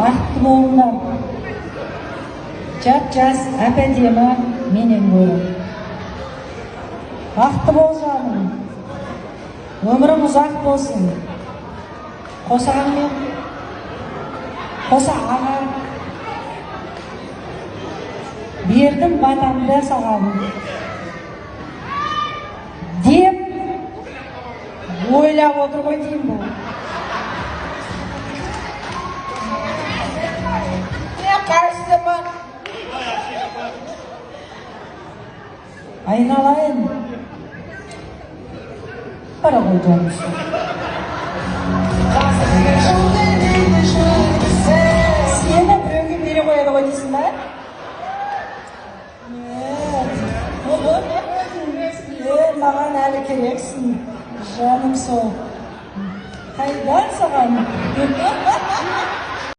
Ақтı болыңдар. Жап-жас әп-әдемі менен көрі. Ақты бол жаным. Өмірің ұзақ болсын. Қосағанмен, қоса ағам. Бердім батамды саған. Деп, ойлап отыр ғой деймін бұл. Қарсыма айналайын бара ғой жаным. Сені біреуге бере қояды ғой дейсің ба? Маған әлі керексің жаным сол. Қайдан саған?